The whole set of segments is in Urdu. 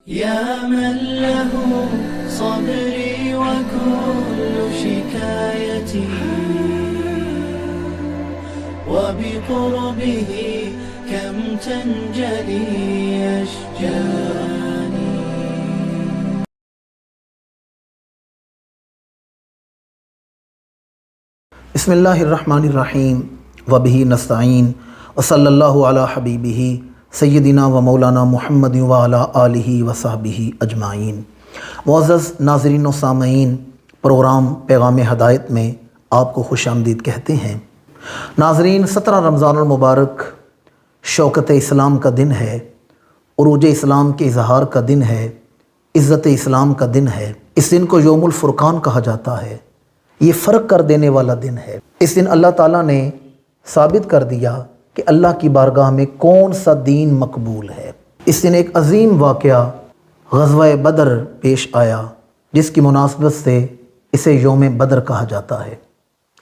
يا من له صبري وكل شكايتي وبقربه كم تنجلي أشجاني. بسم اللہ الرحمن الرحیم وبہ نستعین وصلی اللہ علی حبیبہ سیدنا و مولانا محمد وعلی آلہ وصحبہ اجمعین. معزز ناظرین و سامعین، پروگرام پیغام ہدایت میں آپ کو خوش آمدید کہتے ہیں. ناظرین، 17 رمضان المبارک شوکت اسلام کا دن ہے، عروج اسلام کے اظہار کا دن ہے، عزت اسلام کا دن ہے. اس دن کو یوم الفرقان کہا جاتا ہے. یہ فرق کر دینے والا دن ہے. اس دن اللہ تعالیٰ نے ثابت کر دیا کہ اللہ کی بارگاہ میں کون سا دین مقبول ہے. اس دن ایک عظیم واقعہ غزوہ بدر پیش آیا، جس کی مناسبت سے اسے یوم بدر کہا جاتا ہے.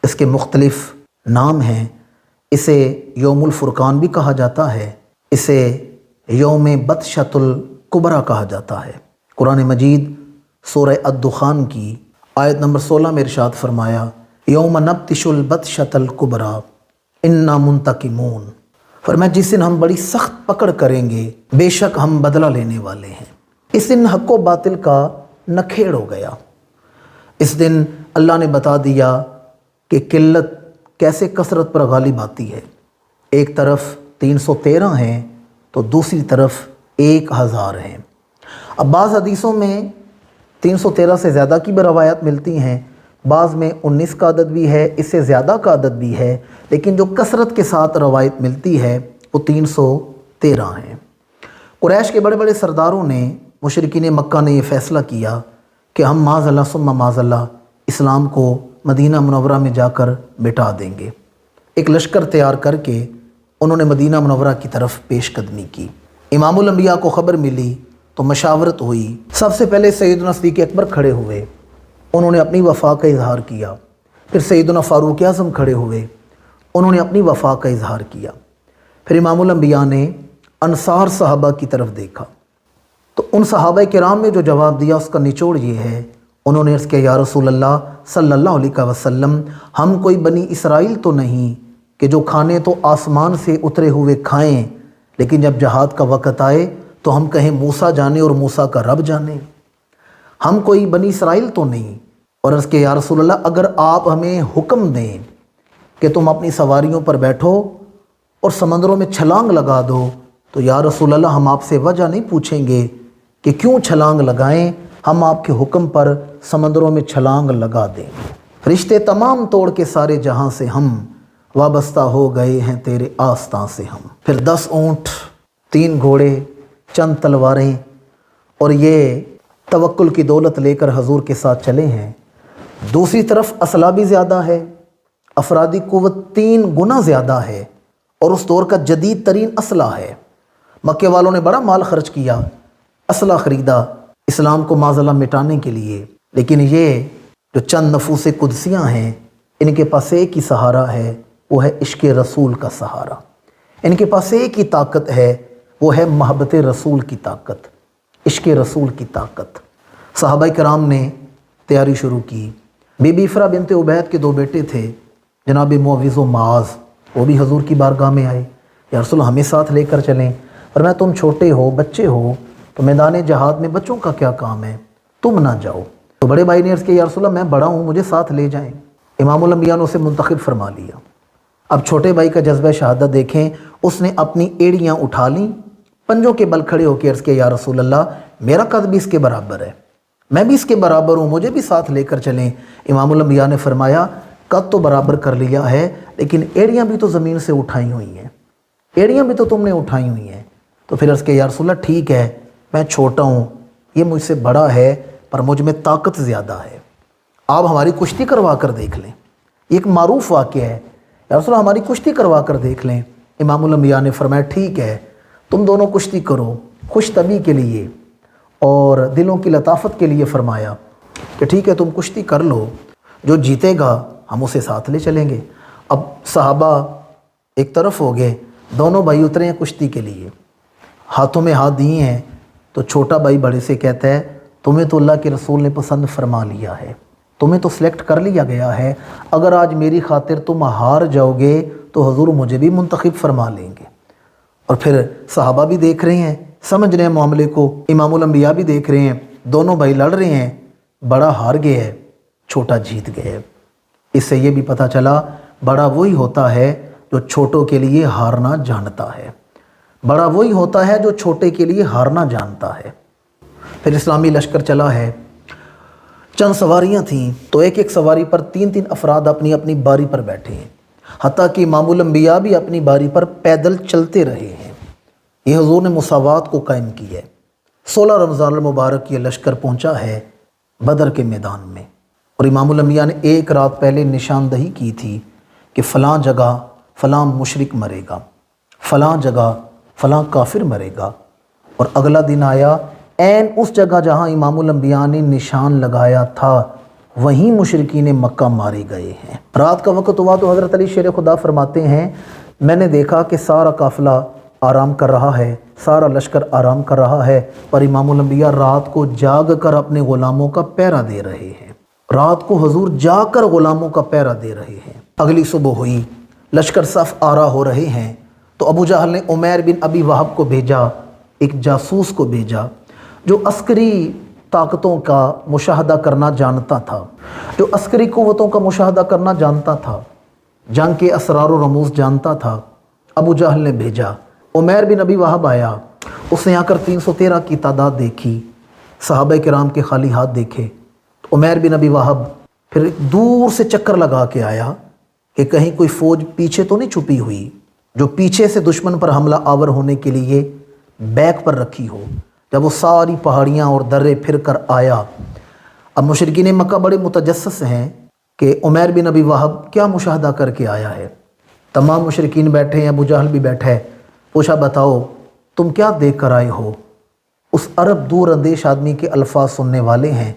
اس کے مختلف نام ہیں. اسے یوم الفرقان بھی کہا جاتا ہے، اسے یوم بطشۃ الکبریٰ کہا جاتا ہے. قرآن مجید سورہ الدخان کی آیت نمبر 16 میں ارشاد فرمایا، یوم نبطش البطشۃ الکبریٰ انا منتقمون. فرمایا جس دن ہم بڑی سخت پکڑ کریں گے، بے شک ہم بدلہ لینے والے ہیں. اس دن حق و باطل کا نکھیڑ ہو گیا. اس دن اللہ نے بتا دیا کہ قلت کیسے کثرت پر غالب آتی ہے. ایک طرف 313 ہیں تو دوسری طرف 1000 ہیں. اب بعض حدیثوں میں 313 سے زیادہ کی بھی روایات ملتی ہیں، بعض میں 19 کا عدد بھی ہے، اس سے زیادہ کا عدد بھی ہے، لیکن جو کثرت کے ساتھ روایت ملتی ہے وہ 313 ہیں. قریش کے بڑے بڑے سرداروں نے، مشرکین مکہ نے یہ فیصلہ کیا کہ ہم معاذ اللہ ثم معاذ اللہ اسلام کو مدینہ منورہ میں جا کر مٹا دیں گے. ایک لشکر تیار کر کے انہوں نے مدینہ منورہ کی طرف پیش قدمی کی. امام الانبیاء کو خبر ملی تو مشاورت ہوئی. سب سے پہلے سیدنا صدیق اکبر کھڑے ہوئے، انہوں نے اپنی وفا کا اظہار کیا. پھر سیدنا فاروق اعظم کھڑے ہوئے، انہوں نے اپنی وفا کا اظہار کیا. پھر امام الانبیاء نے انصار صحابہ کی طرف دیکھا تو ان صحابہ کرام نے جو جواب دیا اس کا نچوڑ یہ ہے. انہوں نے عرض کیا، یا رسول اللہ صلی اللہ علیہ وسلم، ہم کوئی بنی اسرائیل تو نہیں کہ جو کھانے تو آسمان سے اترے ہوئے کھائیں، لیکن جب جہاد کا وقت آئے تو ہم کہیں موسیٰ جانے اور موسیٰ کا رب جانے. ہم کوئی بنی اسرائیل تو نہیں. اور عرض کہ یا رسول اللہ، اگر آپ ہمیں حکم دیں کہ تم اپنی سواریوں پر بیٹھو اور سمندروں میں چھلانگ لگا دو تو یا رسول اللہ ہم آپ سے وجہ نہیں پوچھیں گے کہ کیوں چھلانگ لگائیں، ہم آپ کے حکم پر سمندروں میں چھلانگ لگا دیں. رشتے تمام توڑ کے سارے جہاں سے ہم وابستہ ہو گئے ہیں تیرے آستاں سے ہم. پھر 10 اونٹ، 3 گھوڑے، چند تلواریں اور یہ توکل کی دولت لے کر حضور کے ساتھ چلے ہیں. دوسری طرف اسلحہ بھی زیادہ ہے، افرادی قوت 3 گنا زیادہ ہے اور اس دور کا جدید ترین اسلحہ ہے. مکے والوں نے بڑا مال خرچ کیا، اسلحہ خریدا اسلام کو معاذ اللہ مٹانے کے لیے. لیکن یہ جو چند نفوس قدسیاں ہیں، ان کے پاس ایک ہی سہارا ہے، وہ ہے عشق رسول کا سہارا. ان کے پاس ایک ہی طاقت ہے، وہ ہے محبت رسول کی طاقت، عشق رسول کی طاقت. صحابہ کرام نے تیاری شروع کی. بی بی افرا بنت عبید کے 2 بیٹے تھے، جناب معوذ و معاذ، وہ بھی حضور کی بارگاہ میں آئے. یا رسول اللہ ہمیں ساتھ لے کر چلیں. اور میں تم چھوٹے ہو، بچے ہو، تو میدان جہاد میں بچوں کا کیا کام ہے، تم نہ جاؤ. تو بڑے بھائی نے عرض کیا، یا رسول اللہ میں بڑا ہوں، مجھے ساتھ لے جائیں. امام الانبیاء نے اسے منتخب فرما لیا. اب چھوٹے بھائی کا جذبہ شہادت دیکھیں. اس نے اپنی ایڑیاں اٹھا لیں، پنجوں کے بل کھڑے ہو کے عرض کیا، یا رسول اللہ میرا قد بھی اس کے برابر ہے، میں بھی اس کے برابر ہوں، مجھے بھی ساتھ لے کر چلیں. امام الانبیاء نے فرمایا، قد تو برابر کر لیا ہے لیکن ایڑیاں بھی تو زمین سے اٹھائی ہوئی ہیں، ایڑیاں بھی تو تم نے اٹھائی ہوئی ہیں. تو پھر عرض کیا، یا رسول اللہ ٹھیک ہے، میں چھوٹا ہوں، یہ مجھ سے بڑا ہے پر مجھ میں طاقت زیادہ ہے، آپ ہماری کشتی کروا کر دیکھ لیں. یہ ایک معروف واقعہ ہے. یا رسول اللہ ہماری کشتی کروا کر دیکھ لیں. امام الانبیاء نے فرمایا، ٹھیک ہے تم دونوں کشتی کرو، خوش طبی کے لیے اور دلوں کی لطافت کے لیے فرمایا کہ ٹھیک ہے تم کشتی کر لو، جو جیتے گا ہم اسے ساتھ لے چلیں گے. اب صحابہ ایک طرف ہو گئے، دونوں بھائی اترے ہیں کشتی کے لیے، ہاتھوں میں ہاتھ دیے ہیں. تو چھوٹا بھائی بڑے سے کہتا ہے تمہیں تو اللہ کے رسول نے پسند فرما لیا ہے، تمہیں تو سلیکٹ کر لیا گیا ہے، اگر آج میری خاطر تم ہار جاؤ گے تو حضور مجھے بھی منتخب فرما لیں گے۔ اور پھر صحابہ بھی دیکھ رہے ہیں، سمجھ رہے ہیں معاملے کو، امام الانبیاء بھی دیکھ رہے ہیں، دونوں بھائی لڑ رہے ہیں، بڑا ہار گیا ہے، چھوٹا جیت گیا ہے۔ اس سے یہ بھی پتہ چلا بڑا وہی ہوتا ہے جو چھوٹوں کے لیے ہارنا جانتا ہے، بڑا وہی ہوتا ہے جو چھوٹے کے لیے ہارنا جانتا ہے۔ پھر اسلامی لشکر چلا ہے، چند سواریاں تھیں تو ایک ایک سواری پر تین تین افراد اپنی اپنی باری پر بیٹھے ہیں، حتیٰ کہ امام الانبیاء بھی اپنی باری پر پیدل چلتے رہے ہیں۔ یہ حضور نے مساوات کو قائم کی ہے۔ 16 رمضان المبارک یہ لشکر پہنچا ہے بدر کے میدان میں، اور امام الانبیاء نے ایک رات پہلے نشاندہی کی تھی کہ فلاں جگہ فلاں مشرک مرے گا، فلاں جگہ فلاں کافر مرے گا، اور اگلا دن آیا عین اس جگہ جہاں امام الانبیاء نے نشان لگایا تھا وہیں مشرکین مکہ مارے گئے ہیں۔ رات کا وقت ہوا تو حضرت علی شیر خدا فرماتے ہیں میں نے دیکھا کہ سارا قافلہ آرام کر رہا ہے، سارا لشکر آرام کر رہا ہے، پر امام الانبیاء رات کو جاگ کر اپنے غلاموں کا پہرا دے رہے ہیں۔ رات کو حضور جاگ کر غلاموں کا پہرا دے رہے ہیں۔ اگلی صبح ہوئی، لشکر صف آرا ہو رہے ہیں تو ابو جہل نے عمیر بن ابی وہب کو بھیجا، ایک جاسوس کو بھیجا جو عسکری طاقتوں کا مشاہدہ کرنا جانتا تھا، جو عسکری قوتوں کا مشاہدہ کرنا جانتا تھا، جنگ کے اسرار و رموز جانتا تھا۔ ابو جہل نے بھیجا، عمیر بن ابی وہب آیا، اس نے آ کر 313 کی تعداد دیکھی، صحابہ کرام کے خالی ہاتھ دیکھے۔ عمیر بن ابی وہب پھر دور سے چکر لگا کے آیا کہ کہیں کوئی فوج پیچھے تو نہیں چھپی ہوئی جو پیچھے سے دشمن پر حملہ آور ہونے کے لیے بیک پر رکھی ہو۔ جب وہ ساری پہاڑیاں اور درے پھر کر آیا، اب مشرکین مکہ بڑے متجسس ہیں کہ عمیر بن ابی وہب کیا مشاہدہ کر کے آیا ہے۔ تمام مشرکین بیٹھے ہیں، ابو جہل بھی بیٹھا ہے۔ پوچھا بتاؤ تم کیا دیکھ کر آئے ہو؟ اس عرب دور اندیش آدمی کے الفاظ سننے والے ہیں۔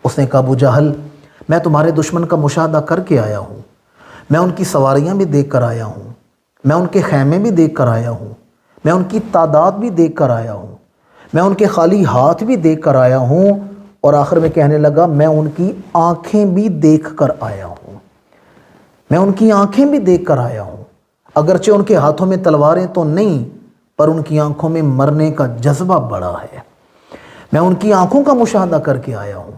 اس نے کہا ابو جہل میں تمہارے دشمن کا مشاہدہ کر کے آیا ہوں، میں ان کی سواریاں بھی دیکھ کر آیا ہوں، میں ان کے خیمے بھی دیکھ کر آیا ہوں، میں ان کی تعداد بھی دیکھ کر آیا ہوں، میں ان کے خالی ہاتھ بھی دیکھ کر آیا ہوں، اور آخر میں کہنے لگا میں ان کی آنکھیں بھی دیکھ کر آیا ہوں، میں ان کی آنکھیں بھی دیکھ کر آیا ہوں۔ اگرچہ ان کے ہاتھوں میں تلواریں تو نہیں، پر ان کی آنکھوں میں مرنے کا جذبہ بڑا ہے، میں ان کی آنکھوں کا مشاہدہ کر کے آیا ہوں۔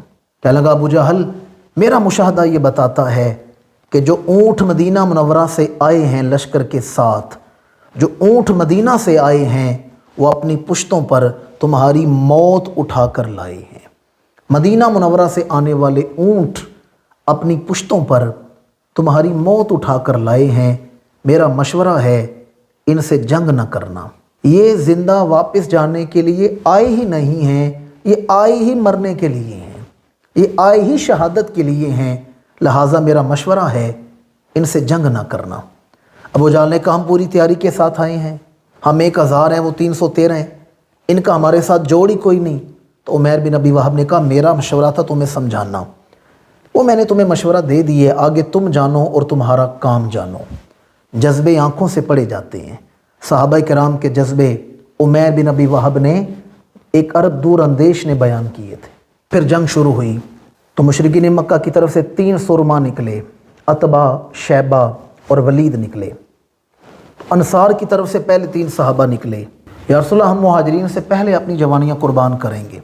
کہنے لگا ابو جہل میرا مشاہدہ یہ بتاتا ہے کہ جو اونٹ مدینہ منورہ سے آئے ہیں لشکر کے ساتھ، جو اونٹ مدینہ سے آئے ہیں وہ اپنی پشتوں پر تمہاری موت اٹھا کر لائے ہیں۔ مدینہ منورہ سے آنے والے اونٹ اپنی پشتوں پر تمہاری موت اٹھا کر لائے ہیں۔ میرا مشورہ ہے ان سے جنگ نہ کرنا، یہ زندہ واپس جانے کے لیے آئے ہی نہیں ہیں، یہ آئے ہی مرنے کے لیے ہیں، یہ آئے ہی شہادت کے لیے ہیں، لہٰذا میرا مشورہ ہے ان سے جنگ نہ کرنا۔ ابو جہل نے کہا ہم پوری تیاری کے ساتھ آئے ہیں، ہم 1000 ہیں وہ 313 ہیں، ان کا ہمارے ساتھ جوڑ ہی کوئی نہیں۔ تو عمیر بن ابی وہب نے کہا میرا مشورہ تھا تمہیں سمجھانا، وہ میں نے تمہیں مشورہ دے دیے، آگے تم جانو اور تمہارا کام جانو۔ جذبے آنکھوں سے پڑے جاتے ہیں، صحابہ کرام کے جذبے عمیر بن ابی وہب نے ایک عرب دور اندیش نے بیان کیے تھے۔ پھر جنگ شروع ہوئی تو مشرکین مکہ کی طرف سے 3 سرما نکلے، عتبہ، شیبہ اور ولید نکلے۔ انصار کی طرف سے پہلے 3 صحابہ نکلے، یا رسول اللہ ہم مہاجرین سے پہلے اپنی جوانیاں قربان کریں گے،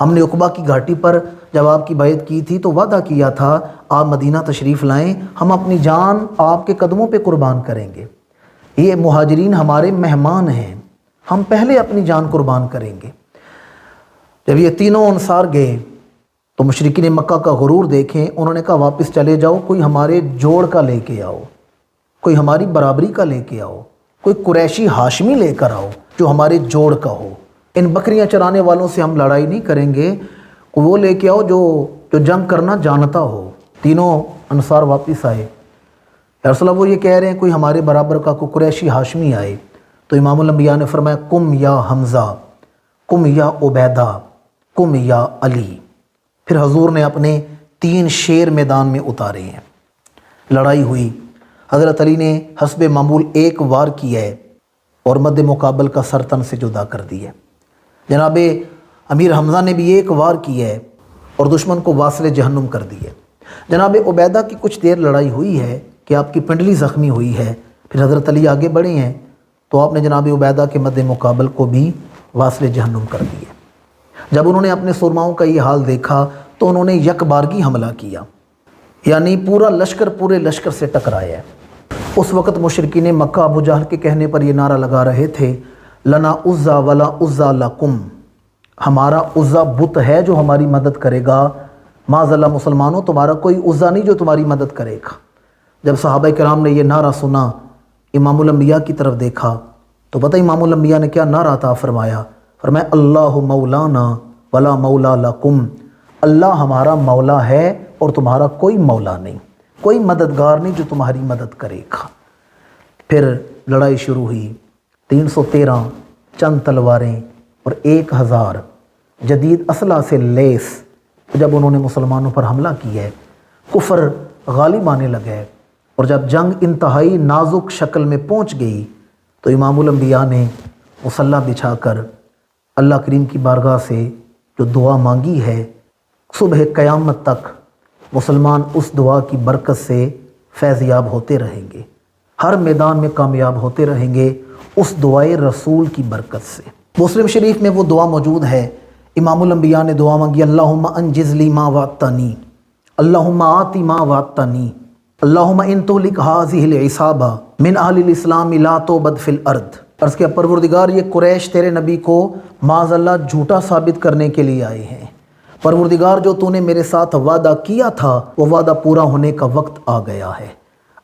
ہم نے عقبہ کی گھاٹی پر جب آپ کی بیعت کی تھی تو وعدہ کیا تھا آپ مدینہ تشریف لائیں، ہم اپنی جان آپ کے قدموں پہ قربان کریں گے، یہ مہاجرین ہمارے مہمان ہیں، ہم پہلے اپنی جان قربان کریں گے۔ جب یہ تینوں انصار گئے تو مشرکین مکہ کا غرور دیکھیں، انہوں نے کہا واپس چلے جاؤ، کوئی ہمارے جوڑ کا لے کے آؤ، کوئی ہماری برابری کا لے کے آؤ، کوئی قریشی ہاشمی لے کر آؤ جو ہمارے جوڑ کا ہو۔ ان بکریاں چرانے والوں سے ہم لڑائی نہیں کریں گے، کوئی وہ لے کے آؤ جو جنگ کرنا جانتا ہو۔ تینوں انصار واپس آئے، یا رسول اللہ وہ یہ کہہ رہے ہیں کوئی ہمارے برابر کا کوئی قریشی ہاشمی آئے، تو امام الانبیاء نے فرمایا کم یا حمزہ، کم یا عبیدہ، کم یا علی۔ پھر حضور نے اپنے 3 شیر میدان میں اتارے ہیں، لڑائی ہوئی، حضرت علی نے حسب معمول ایک وار کیا ہے اور مد مقابل کا سر تن سے جدا کر دیا۔ جناب امیر حمزہ نے بھی ایک وار کی ہے اور دشمن کو واصل جہنم کر دی ہے۔ جناب عبیدہ کی کچھ دیر لڑائی ہوئی ہے کہ آپ کی پنڈلی زخمی ہوئی ہے، پھر حضرت علی آگے بڑھے ہیں تو آپ نے جناب عبیدہ کے مد مقابل کو بھی واصل جہنم کر دیے۔ جب انہوں نے اپنے سرماؤں کا یہ حال دیکھا تو انہوں نے یک بارگی حملہ کیا، یعنی پورا لشکر پورے لشکر سے ٹکرایا ہے۔ اس وقت مشرکین مکہ ابو جہل کے کہنے پر یہ نعرہ لگا رہے تھے، لنا عزا ولا عزا لکم، ہمارا عزا بت ہے جو ہماری مدد کرے گا، معاذ اللہ مسلمانوں تمہارا کوئی عزا نہیں جو تمہاری مدد کرے گا۔ جب صحابہ کرام نے یہ نعرہ سنا، امام الانبیاء کی طرف دیکھا تو پتہ امام الانبیاء نے کیا نعرہ عطا فرمایا؟ فرمایا اللہ مولانا ولا مولا لکم، اللہ ہمارا مولا ہے اور تمہارا کوئی مولا نہیں، کوئی مددگار نہیں جو تمہاری مدد کرے گا۔ پھر لڑائی شروع ہوئی، 313 چند تلواریں اور 1000 جدید اسلحہ سے لیس جب انہوں نے مسلمانوں پر حملہ کیا ہے، کفر غالب آنے لگے، اور جب جنگ انتہائی نازک شکل میں پہنچ گئی تو امام الانبیاء نے مصلی بچھا کر اللہ کریم کی بارگاہ سے جو دعا مانگی ہے، صبح قیامت تک مسلمان اس دعا کی برکت سے فیض یاب ہوتے رہیں گے، ہر میدان میں کامیاب ہوتے رہیں گے اس دعائے رسول کی برکت سے۔ مسلم شریف میں وہ دعا موجود ہے، امام الانبیاء نے دعا مانگی، اللہم انجز لی ما وعدتنی، اللہم آتی ما وعدتنی، اللہم ان تہلک ھذہ العصابہ من اہل الاسلام لا تعبد فی الارض۔ عرض کیا پروردگار یہ قریش تیرے نبی کو معاذ اللہ جھوٹا ثابت کرنے کے لیے آئے ہیں، پروردگار جو تو نے میرے ساتھ وعدہ کیا تھا وہ وعدہ پورا ہونے کا وقت آ گیا ہے،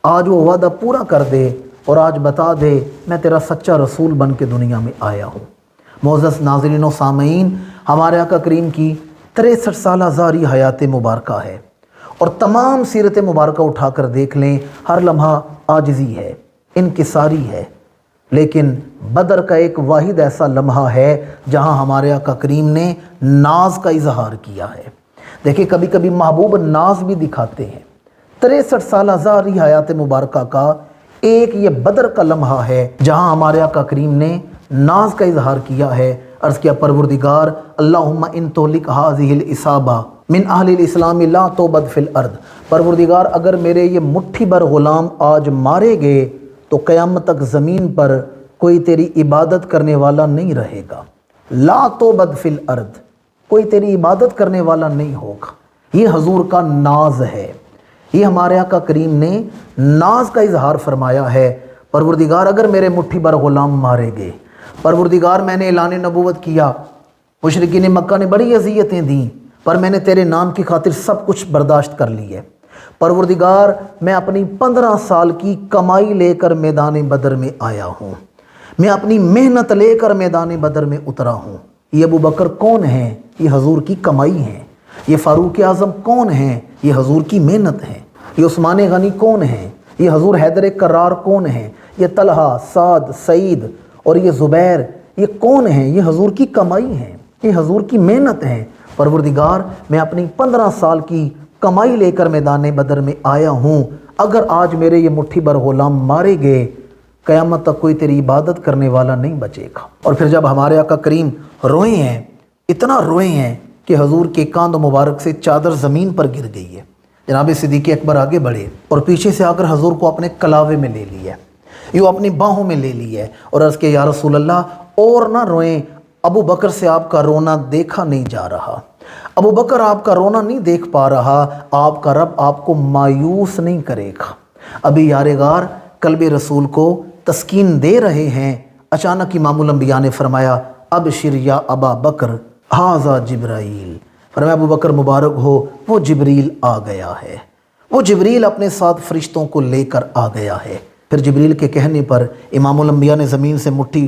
آج وہ وعدہ پورا کر دے اور آج بتا دے میں تیرا سچا رسول بن کے دنیا میں آیا ہوں۔ معزز ناظرین و سامعین، ہمارے آقا کریم کی 63 سالہ ظاہری حیات مبارکہ ہے، اور تمام سیرت مبارکہ اٹھا کر دیکھ لیں، ہر لمحہ عاجزی ہے، انکساری ہے، لیکن بدر کا ایک واحد ایسا لمحہ ہے جہاں ہمارے آقا کریم نے ناز کا اظہار کیا ہے۔ دیکھیں کبھی کبھی محبوب ناز بھی دکھاتے ہیں۔ 63 سالہ ظاہری حیات مبارکہ کا ایک یہ بدر کا لمحہ ہے جہاں ہمارے آقا کریم نے ناز کا اظہار کیا ہے۔ عرض کیا پروردگار اللہم ان تہلک ھذہ العصابہ من اہل الاسلام لا تعبد فی الارض، پروردگار اگر میرے یہ مٹھی بھر غلام آج مارے گئے تو قیامت تک زمین پر کوئی تیری عبادت کرنے والا نہیں رہے گا، لا تعبد فی الارض، کوئی تیری عبادت کرنے والا نہیں ہوگا۔ یہ حضور کا ناز ہے، یہ ہمارے آقا کریم نے ناز کا اظہار فرمایا ہے، پروردگار اگر میرے مٹھی بھر غلام مارے گئے، پروردگار میں نے اعلان نبوت کیا، مشرکین مکہ نے بڑی اذیتیں دیں پر میں نے تیرے نام کی خاطر سب کچھ برداشت کر لی ہے، پروردگار میں اپنی 15 سال کی کمائی لے کر میدان بدر میں آیا ہوں، میں اپنی محنت لے کر میدان بدر میں اترا ہوں۔ یہ ابو بکر کون ہیں؟ یہ حضور کی کمائی ہیں۔ یہ فاروق اعظم کون ہیں؟ یہ حضور کی محنت ہیں۔ یہ عثمان غنی کون ہیں؟ یہ حضور حیدر کرار کون ہیں؟ یہ طلحہ، سعد، سعید اور یہ زبیر یہ کون ہیں؟ یہ حضور کی کمائی ہیں، یہ حضور کی محنت ہیں۔ پروردگار میں اپنی 15 سال کی کمائی لے کر میدان بدر میں آیا ہوں، اگر آج میرے یہ مٹھی بھر غلام مارے گئے قیامت تک کوئی تیری عبادت کرنے والا نہیں بچے گا۔ اور پھر جب ہمارے آقا کریم روئے ہیں، اتنا روئے ہیں کہ حضور کے کاندھ مبارک سے چادر زمین پر گر گئی ہے، جناب صدیق اکبر آگے بڑھے اور پیچھے سے آ کر حضور کو اپنے کلاوے میں لے لیا، یوں اپنی باہوں میں لے لی ہے اور عرض کہ یا رسول اللہ اور نہ روئیں، ابو بکر سے آپ کا رونا دیکھا نہیں جا رہا، ابو بکر آپ کا رونا نہیں دیکھ پا رہا، آپ کا رب آپ کو مایوس نہیں کرے گا۔ ابھی یار غار قلب رسول کو تسکین دے رہے ہیں، اچانک امام الانبیاء نے فرمایا ابشر یا ابا بکر ھذا جبرائیل، فرمایا ابو بکر مبارک ہو، وہ جبریل آ گیا ہے، وہ جبریل اپنے ساتھ فرشتوں کو لے کر آ گیا ہے۔ پھر جبریل کے کہنے پر امام الانبیاء نے زمین سے مٹھی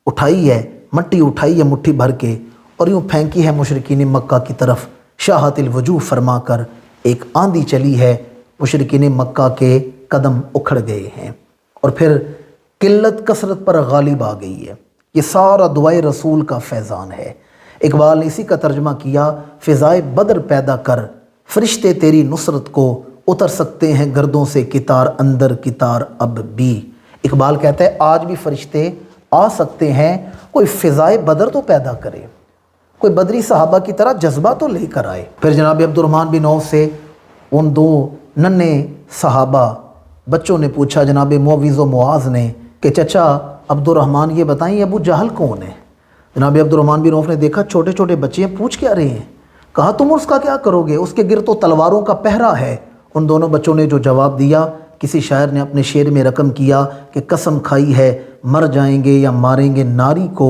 اٹھائی ہے، مٹی اٹھائی ہے مٹھی بھر کے اور یوں پھینکی ہے مشرکین مکہ کی طرف، شاہت الوجوہ فرما کر ایک آندھی چلی ہے، مشرکین مکہ کے قدم اکھڑ گئے ہیں اور پھر قلت کثرت پر غالب آ گئی ہے۔ یہ سارا دعائے رسول کا فیضان ہے۔ اقبال نے اسی کا ترجمہ کیا، فضائے بدر پیدا کر فرشتے تیری نصرت کو اتر سکتے ہیں گردوں سے کتار اندر کتار اب بھی۔ اقبال کہتا ہے آج بھی فرشتے آ سکتے ہیں، کوئی فضائے بدر تو پیدا کرے، کوئی بدری صحابہ کی طرح جذبہ تو لے کر آئے۔ پھر جناب عبد الرحمن بن عوف سے ان دو ننھے صحابہ بچوں نے پوچھا جناب معوذ و معاذ نے کہ چچا عبد الرحمن یہ بتائیں ابو جہل کون ہے؟ جناب عبد الرحمن بن عوف نے دیکھا چھوٹے چھوٹے بچے ہیں، پوچھ کیا رہے ہیں؟ کہا تم اس کا کیا کرو گے، اس کے گرد تو تلواروں کا پہرا ہے۔ ان دونوں بچوں نے جو جواب دیا، کسی شاعر نے اپنے شعر میں رقم کیا کہ قسم کھائی ہے مر جائیں گے یا ماریں گے ناری کو،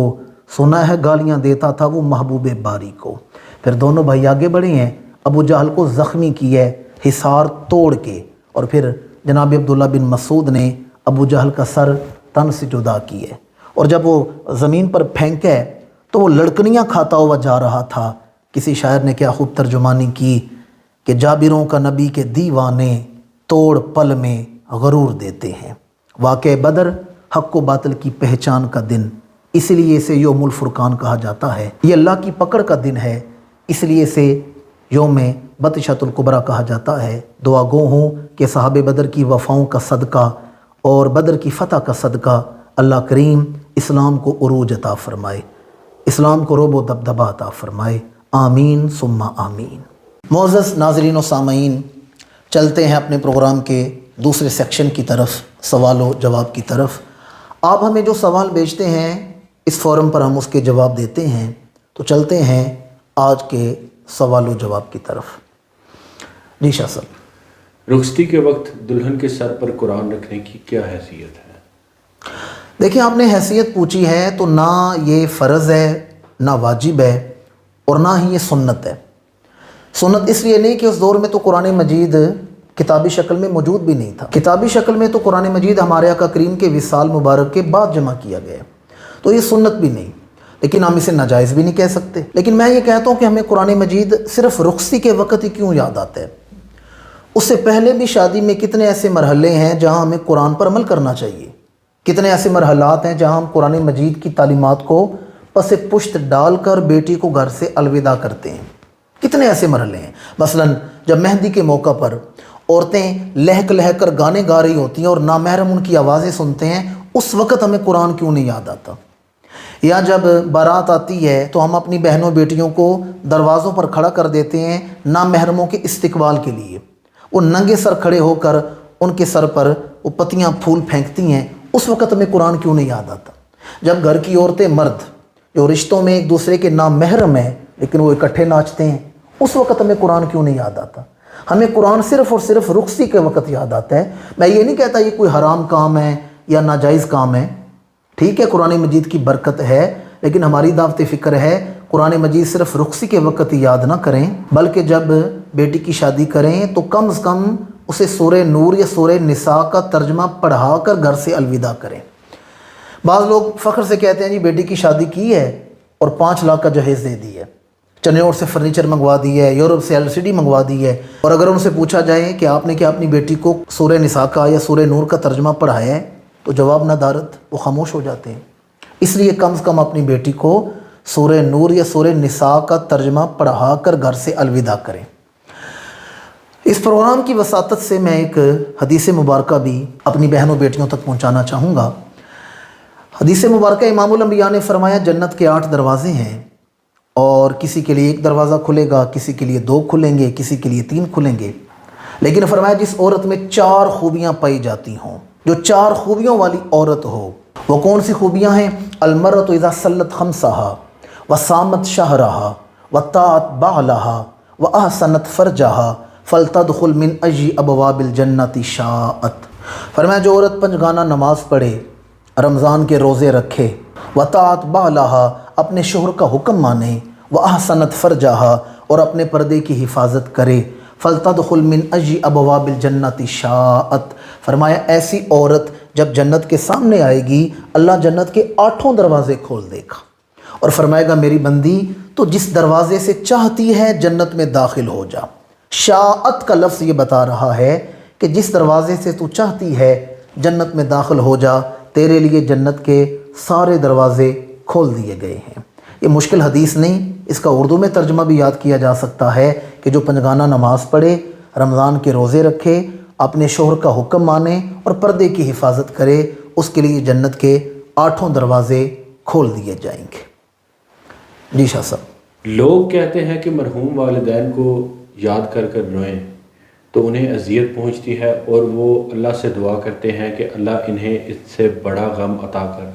سنا ہے گالیاں دیتا تھا وہ محبوب باری کو۔ پھر دونوں بھائی آگے بڑھے ہیں، ابو جہل کو زخمی کی ہے حصار توڑ کے، اور پھر جناب عبداللہ بن مسعود نے ابو جہل کا سر تن سے جدا کی ہے، اور جب وہ زمین پر پھینکے تو وہ لڑکنیاں کھاتا ہوا جا رہا تھا۔ کسی شاعر نے کیا خوب ترجمانی کی کہ جابروں کا نبی کے دیوانے توڑ پل میں غرور دیتے ہیں۔ واقع بدر حق و باطل کی پہچان کا دن، اس لیے اسے یوم الفرقان کہا جاتا ہے۔ یہ اللہ کی پکڑ کا دن ہے، اس لیے اسے یوم بطشۃ الکبریٰ کہا جاتا ہے۔ دعا گو ہوں کہ صحابہ بدر کی وفاؤں کا صدقہ اور بدر کی فتح کا صدقہ اللہ کریم اسلام کو عروج عطا فرمائے، اسلام کو رعب و دبدبہ عطا فرمائے، آمین ثم آمین۔ معزز ناظرین و سامعین، چلتے ہیں اپنے پروگرام کے دوسرے سیکشن کی طرف، سوال و جواب کی طرف۔ آپ ہمیں جو سوال بھیجتے ہیں اس فورم پر ہم اس کے جواب دیتے ہیں، تو چلتے ہیں آج کے سوال و جواب کی طرف۔ جی شاہ صاحب، رخصتی کے وقت دلہن کے سر پر قرآن رکھنے کی کیا حیثیت ہے؟ دیکھیں، آپ نے حیثیت پوچھی ہے تو نہ یہ فرض ہے، نہ واجب ہے، اور نہ ہی یہ سنت ہے۔ سنت اس لیے نہیں کہ اس دور میں تو قرآن مجید کتابی شکل میں موجود بھی نہیں تھا۔ کتابی شکل میں تو قرآن مجید ہمارے آقا کریم کے وصال مبارک کے بعد جمع کیا گیا ہے، تو یہ سنت بھی نہیں، لیکن ہم اسے ناجائز بھی نہیں کہہ سکتے۔ لیکن میں یہ کہتا ہوں کہ ہمیں قرآن مجید صرف رخصتی کے وقت ہی کیوں یاد آتا ہے؟ اس سے پہلے بھی شادی میں کتنے ایسے مرحلے ہیں جہاں ہمیں قرآن پر عمل کرنا چاہیے، کتنے ایسے مرحلات ہیں جہاں ہم قرآن مجید کی تعلیمات کو پس پشت ڈال کر بیٹی کو گھر سے الوداع کرتے ہیں۔ کتنے ایسے مرحلے ہیں، مثلا جب مہندی کے موقع پر عورتیں لہک لہک کر گانے گا رہی ہوتی ہیں اور نامحرم ان کی آوازیں سنتے ہیں، اس وقت ہمیں قرآن کیوں نہیں یاد آتا؟ یا جب بارات آتی ہے تو ہم اپنی بہنوں بیٹیوں کو دروازوں پر کھڑا کر دیتے ہیں نامحرموں کے استقبال کے لیے، وہ ننگے سر کھڑے ہو کر ان کے سر پر وہ پتیاں پھول پھینکتی ہیں، اس وقت ہمیں قرآن کیوں نہیں یاد آتا؟ جب گھر کی عورتیں مرد جو رشتوں میں ایک دوسرے کے نامحرم ہیں لیکن وہ اکٹھے ناچتے ہیں، اس وقت ہمیں قرآن کیوں نہیں یاد آتا؟ ہمیں قرآن صرف اور صرف رخصتی کے وقت یاد آتا ہے۔ میں یہ نہیں کہتا یہ کوئی حرام کام ہے یا ناجائز کام ہے، ٹھیک ہے قرآن مجید کی برکت ہے، لیکن ہماری دعوت فکر ہے قرآن مجید صرف رخصتی کے وقت ہی یاد نہ کریں، بلکہ جب بیٹی کی شادی کریں تو کم از کم اسے سورہ نور یا سورہ نساء کا ترجمہ پڑھا کر گھر سے الوداع کریں۔ بعض لوگ فخر سے کہتے ہیں جی بیٹی کی شادی کی ہے اور 5 لاکھ کا جہیز دے دی ہے، چنیور سے فرنیچر منگوا دی ہے، یورپ سے LCD منگوا دی ہے، اور اگر ان سے پوچھا جائے کہ آپ نے کیا اپنی بیٹی کو سورہ نساء کا یا سورہ نور کا ترجمہ پڑھایا ہے تو جواب نہ دارت، وہ خاموش ہو جاتے ہیں۔ اس لیے کم از کم اپنی بیٹی کو سورہ نور یا سورہ نساء کا ترجمہ پڑھا کر گھر سے الوداع کریں۔ اس پروگرام کی وساطت سے میں ایک حدیث مبارکہ بھی اپنی بہنوں بیٹیوں تک پہنچانا چاہوں گا۔ حدیث مبارکہ امام الانبیاء نے فرمایا جنت کے 8 دروازے ہیں، اور کسی کے لیے 1 دروازہ کھلے گا، کسی کے لیے 2 کھلیں گے، کسی کے لیے 3 کھلیں گے، لیکن فرمایا جس عورت میں 4 خوبیاں پائی جاتی ہوں، جو 4 خوبیوں والی عورت ہو، وہ کون سی خوبیاں ہیں؟ المرأۃ اذا صلت خمسہا وصامت شہرہا وطاعت بعلہا واحسنت فرجہا فلتدخل من ای ابواب الجنت شاءت۔ فرمایا جو عورت 5 گانہ نماز پڑھے، رمضان کے روزے رکھے، وطاعت بعلہا اپنے شوہر کا حکم مانے، واحسنت فرجہا اور اپنے پردے کی حفاظت کرے، فلتدخل من ای ابواب الجنت شاءت۔ فرمایا ایسی عورت جب جنت کے سامنے آئے گی اللہ جنت کے 8 دروازے کھول دے گا اور فرمائے گا میری بندی تو جس دروازے سے چاہتی ہے جنت میں داخل ہو جا۔ شاءت کا لفظ یہ بتا رہا ہے کہ جس دروازے سے تو چاہتی ہے جنت میں داخل ہو جا، تیرے لیے جنت کے سارے دروازے کھول دیے گئے ہیں۔ یہ مشکل حدیث نہیں، اس کا اردو میں ترجمہ بھی یاد کیا جا سکتا ہے کہ جو 5 گانہ نماز پڑھے، رمضان کے روزے رکھے، اپنے شوہر کا حکم مانے اور پردے کی حفاظت کرے، اس کے لیے جنت کے 8 دروازے کھول دیے جائیں گے۔ جی شاہ صاحب، لوگ کہتے ہیں کہ مرحوم والدین کو یاد کر کر روئیں تو انہیں اذیت پہنچتی ہے، اور وہ اللہ سے دعا کرتے ہیں کہ اللہ انہیں اس سے بڑا غم عطا کر۔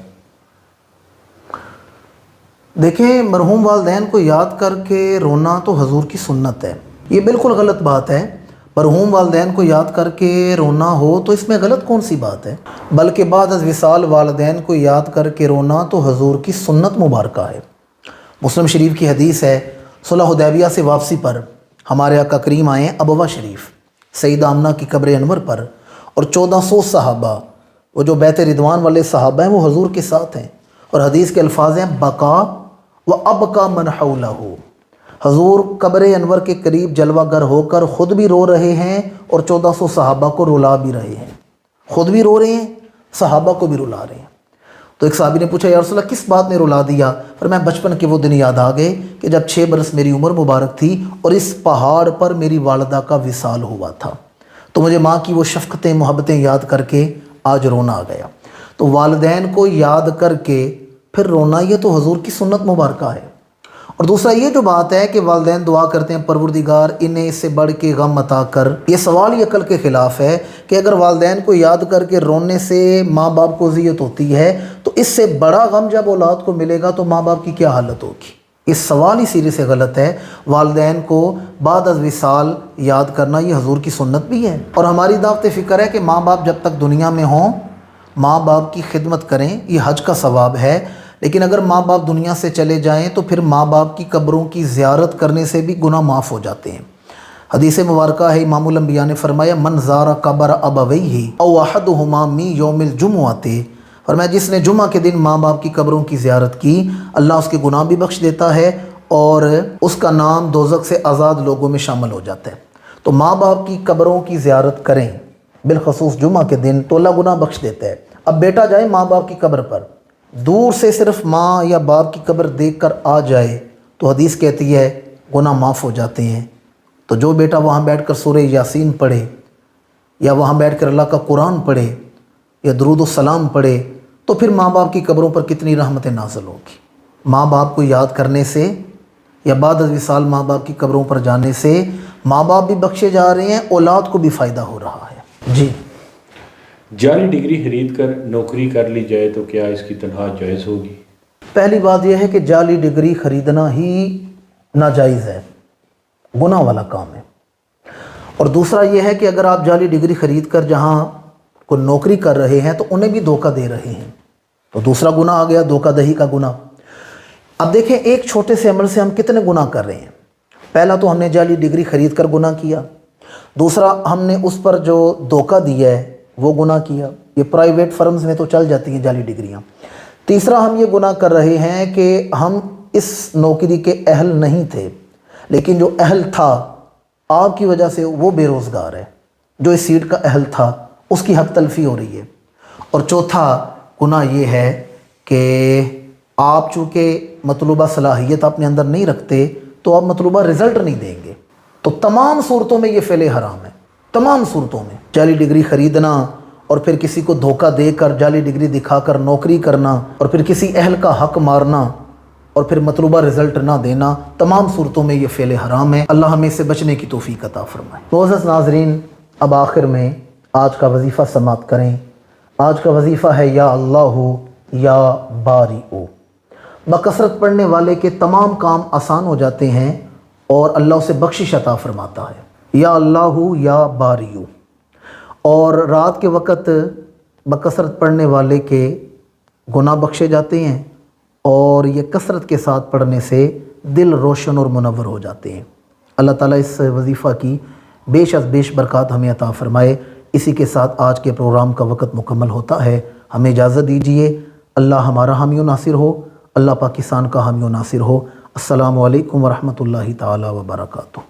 دیکھیں، مرحوم والدین کو یاد کر کے رونا تو حضور کی سنت ہے، یہ بالکل غلط بات ہے۔ مرحوم والدین کو یاد کر کے رونا ہو تو اس میں غلط کون سی بات ہے؟ بلکہ بعد از وصال والدین کو یاد کر کے رونا تو حضور کی سنت مبارکہ ہے۔ مسلم شریف کی حدیث ہے، صلح حدیبیہ سے واپسی پر ہمارے آقا کریم آئے ہیں ابوا شریف، سیدہ آمنہ کی قبر انور پر، اور 1400 صحابہ، وہ جو بیت رضوان والے صحابہ ہیں، وہ حضور کے ساتھ ہیں، اور حدیث کے الفاظ ہیں بقا و ابقا من حولہ، حضور قبر انور کے قریب جلوہ گر ہو کر خود بھی رو رہے ہیں اور 1400 صحابہ کو رلا بھی رہے ہیں، خود بھی رو رہے ہیں، صحابہ کو بھی رلا رہے ہیں۔ تو ایک صحابی نے پوچھا، یا رسول اللہ کس بات نے رلا دیا؟ فرمایا بچپن کے وہ دن یاد آ گئے کہ جب 6 برس میری عمر مبارک تھی اور اس پہاڑ پر میری والدہ کا وصال ہوا تھا، تو مجھے ماں کی وہ شفقتیں محبتیں یاد کر کے آج رونا آ گیا۔ تو والدین کو یاد کر کے پھر رونا، یہ تو حضور کی سنت مبارکہ ہے۔ اور دوسرا یہ جو بات ہے کہ والدین دعا کرتے ہیں پروردگار انہیں اس سے بڑھ کے غم عطا کر، یہ سوال ہی عقل کے خلاف ہے کہ اگر والدین کو یاد کر کے رونے سے ماں باپ کو اذیت ہوتی ہے تو اس سے بڑا غم جب اولاد کو ملے گا تو ماں باپ کی کیا حالت ہوگی؟ یہ سوال ہی سیرے سے غلط ہے۔ والدین کو بعد از وصال یاد کرنا یہ حضور کی سنت بھی ہے، اور ہماری دعوت فکر ہے کہ ماں باپ جب تک دنیا میں ہوں ماں باپ کی خدمت کریں، یہ حج کا ثواب ہے۔ لیکن اگر ماں باپ دنیا سے چلے جائیں تو پھر ماں باپ کی قبروں کی زیارت کرنے سے بھی گناہ معاف ہو جاتے ہیں۔ حدیث مبارکہ ہے، امام الانبیاء نے فرمایا من زار قبر ابویہ او احدہما من یوم الجمعۃ، فرمایا جس نے جمعہ کے دن ماں باپ کی قبروں کی زیارت کی، اللہ اس کے گناہ بھی بخش دیتا ہے اور اس کا نام دوزخ سے آزاد لوگوں میں شامل ہو جاتا ہے۔ تو ماں باپ کی قبروں کی زیارت کریں، بالخصوص جمعہ کے دن، تو اللہ گناہ بخش دیتا ہے۔ اب بیٹا جائے ماں باپ کی قبر پر، دور سے صرف ماں یا باپ کی قبر دیکھ کر آ جائے تو حدیث کہتی ہے گناہ معاف ہو جاتے ہیں۔ تو جو بیٹا وہاں بیٹھ کر سورہ یاسین پڑھے، یا وہاں بیٹھ کر اللہ کا قرآن پڑھے، یا درود و سلام پڑھے، تو پھر ماں باپ کی قبروں پر کتنی رحمتیں نازل ہوگی۔ ماں باپ کو یاد کرنے سے یا بعد از وصال ماں باپ کی قبروں پر جانے سے ماں باپ بھی بخشے جا رہے ہیں، اولاد کو بھی فائدہ ہو رہا ہے۔ جی، جعلی ڈگری خرید کر نوکری کر لی جائے تو کیا اس کی تنخواہ جائز ہوگی؟ پہلی بات یہ ہے کہ جعلی ڈگری خریدنا ہی ناجائز ہے، گناہ والا کام ہے۔ اور دوسرا یہ ہے کہ اگر آپ جعلی ڈگری خرید کر جہاں کوئی نوکری کر رہے ہیں تو انہیں بھی دھوکہ دے رہے ہیں، تو دوسرا گناہ آ گیا، دھوکہ دہی کا گناہ۔ اب دیکھیں ایک چھوٹے سے عمل سے ہم کتنے گناہ کر رہے ہیں۔ پہلا تو ہم نے جعلی ڈگری خرید کر گناہ کیا، دوسرا ہم نے اس پر جو دھوکہ دیا ہے وہ گناہ کیا، یہ پرائیویٹ فرمز میں تو چل جاتی ہیں جعلی ڈگریاں۔ تیسرا ہم یہ گناہ کر رہے ہیں کہ ہم اس نوکری کے اہل نہیں تھے، لیکن جو اہل تھا آپ کی وجہ سے وہ بے روزگار ہے، جو اس سیٹ کا اہل تھا اس کی حق تلفی ہو رہی ہے۔ اور چوتھا گناہ یہ ہے کہ آپ چونکہ مطلوبہ صلاحیت اپنے اندر نہیں رکھتے تو آپ مطلوبہ رزلٹ نہیں دیں گے۔ تو تمام صورتوں میں یہ فعل حرام ہے، تمام صورتوں میں جعلی ڈگری خریدنا اور پھر کسی کو دھوکہ دے کر جعلی ڈگری دکھا کر نوکری کرنا اور پھر کسی اہل کا حق مارنا اور پھر مطلوبہ رزلٹ نہ دینا، تمام صورتوں میں یہ فعل حرام ہے۔ اللہ ہمیں اس سے بچنے کی توفیق عطا فرمائے۔ معزز ناظرین، اب آخر میں آج کا وظیفہ سماعت کریں۔ آج کا وظیفہ ہے یا اللہ یا باری۔ بکثرت پڑھنے والے کے تمام کام آسان ہو جاتے ہیں اور اللہ اسے بخشش عطا فرماتا ہے۔ یا اللہ یا باری۔ اور رات کے وقت بکثرت پڑھنے والے کے گناہ بخشے جاتے ہیں اور یہ کثرت کے ساتھ پڑھنے سے دل روشن اور منور ہو جاتے ہیں۔ اللہ تعالیٰ اس وظیفہ کی بیش از بیش برکات ہمیں عطا فرمائے۔ اسی کے ساتھ آج کے پروگرام کا وقت مکمل ہوتا ہے، ہمیں اجازت دیجیے۔ اللہ ہمارا حامی و ناصر ہو، اللہ پاکستان کا حامی و ناصر ہو۔ السلام علیکم ورحمۃ اللہ تعالیٰ وبرکاتہ۔